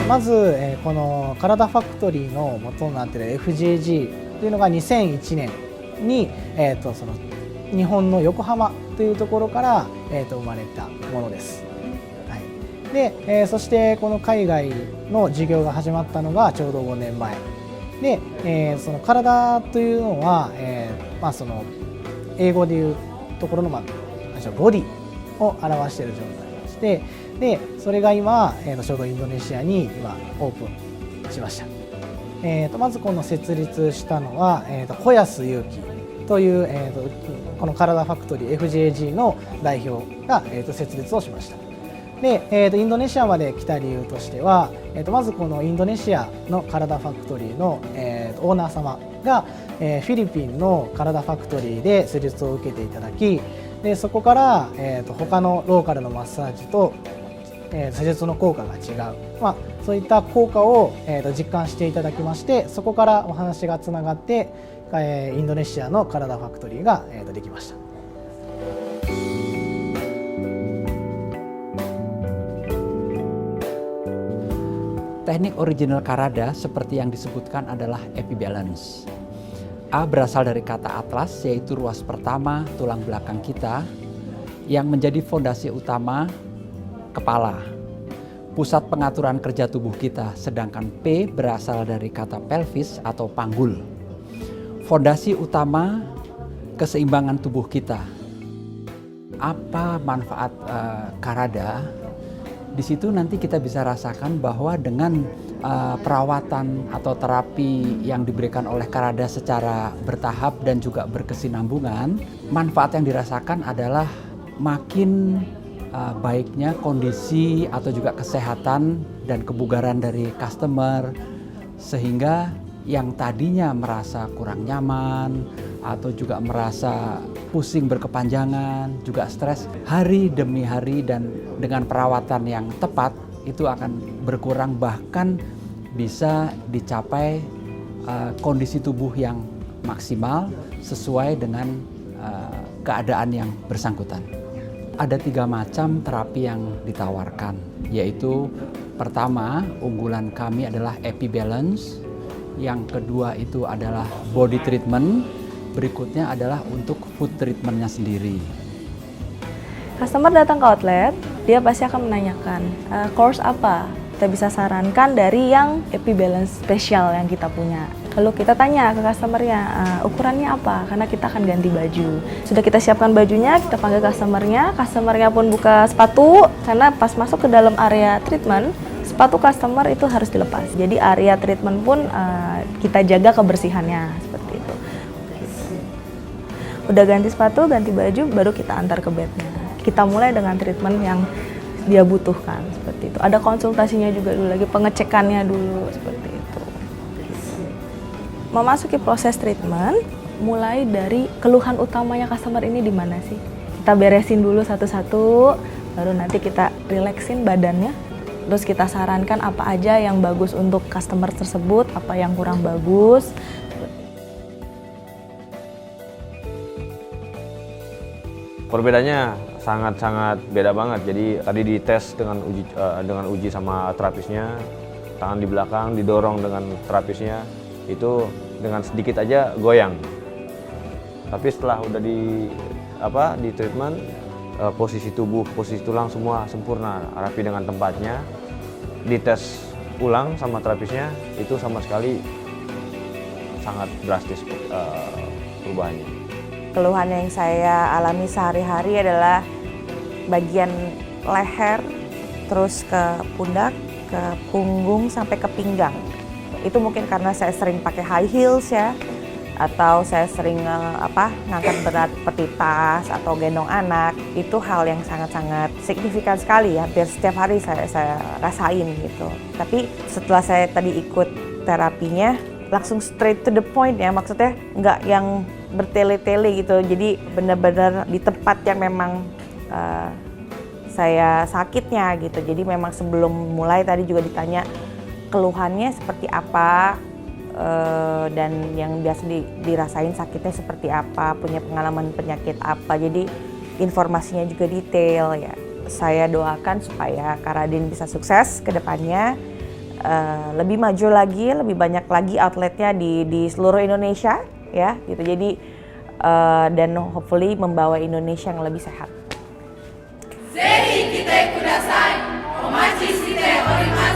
まず、この体ファクトリーの元になっている FJG というのが2001年に、その日本の横浜というところから、生まれたものです。はい、で、そしてこの海外の事業が始まったのがちょうど5年前で、その体というのは、その英語でいうところの、ボディを表している状態でして、でそれが今、ちょうどインドネシアに今オープンしました。まずこの設立したのは、小安祐樹という、この体ファクトリー FJG の代表が、設立をしました。で、インドネシアまで来た理由としては、まずこのインドネシアの体ファクトリーの、オーナー様が、フィリピンの体ファクトリーで施術を受けていただき、でそこから、他のローカルのマッサージと、施術の効果が違う、そういった効果を、実感していただきまして、そこからお話がつながって、インドネシアの体ファクトリーが、できました。Teknik original Karada seperti yang disebutkan adalah epibalance. A berasal dari kata atlas, yaitu ruas pertama tulang belakang kita yang menjadi fondasi utama kepala, pusat pengaturan kerja tubuh kita, sedangkan P berasal dari kata pelvis atau panggul, fondasi utama keseimbangan tubuh kita. Apa manfaat Karada? Di situ nanti kita bisa rasakan bahwa dengan perawatan atau terapi yang diberikan oleh Karada secara bertahap dan juga berkesinambungan, manfaat yang dirasakan adalah makin baiknya kondisi atau juga kesehatan dan kebugaran dari customer, sehingga yang tadinya merasa kurang nyaman atau juga merasa pusing berkepanjangan, juga stres, hari demi hari dan dengan perawatan yang tepat itu akan berkurang, bahkan bisa dicapai kondisi tubuh yang maksimal sesuai dengan keadaan yang bersangkutan. Ada 3 macam terapi yang ditawarkan, yaitu pertama, unggulan kami adalah epibalance, yang kedua itu adalah body treatment, berikutnya adalah untuk food treatmentnya sendiri. Customer datang ke outlet, dia pasti akan menanyakan, course apa? Kita bisa sarankan dari yang epibalance spesial yang kita punya. Lalu kita tanya ke customernya, ukurannya apa? Karena kita akan ganti baju. Sudah kita siapkan bajunya, kita panggil customernya pun buka sepatu, karena pas masuk ke dalam area treatment, sepatu customer itu harus dilepas. Jadi area treatment pun kita jaga kebersihannya, seperti itu. Udah ganti sepatu, ganti baju, baru kita antar ke bednya. Kita mulai dengan treatment yang dia butuhkan, seperti itu. Ada konsultasinya juga dulu lagi, pengecekannya dulu, seperti itu. Memasuki proses treatment, mulai dari keluhan utamanya customer ini di mana sih? Kita beresin dulu satu-satu, baru nanti kita relaxin badannya. Terus kita sarankan apa aja yang bagus untuk customer tersebut, apa yang kurang bagus. Perbedaannya sangat-sangat beda banget. Jadi tadi dites dengan uji sama terapisnya, tangan di belakang didorong dengan terapisnya, itu dengan sedikit aja goyang. Tapi setelah udah di treatment, posisi tubuh, posisi tulang semua sempurna, rapi dengan tempatnya. Dites ulang sama terapisnya, itu sama sekali sangat drastis perubahannya. Keluhan yang saya alami sehari-hari adalah bagian leher, terus ke pundak, ke punggung, sampai ke pinggang. Itu mungkin karena saya sering pakai high heels ya, atau saya sering ngangkat berat seperti tas atau gendong anak. Itu hal yang sangat-sangat signifikan sekali, hampir setiap hari saya rasain gitu. Tapi setelah saya tadi ikut terapinya, langsung straight to the point ya, maksudnya nggak yang bertele-tele gitu. Jadi benar-benar di tempat yang memang saya sakitnya gitu. Jadi memang sebelum mulai tadi juga ditanya keluhannya seperti apa, dan yang biasa dirasain sakitnya seperti apa, punya pengalaman penyakit apa. Jadi informasinya juga detail ya. Saya doakan supaya Karadin bisa sukses ke depannya, lebih maju lagi, lebih banyak lagi outletnya di seluruh Indonesia ya gitu. Jadi dan hopefully membawa Indonesia yang lebih sehat. ぜひ来てください。お待ちしております。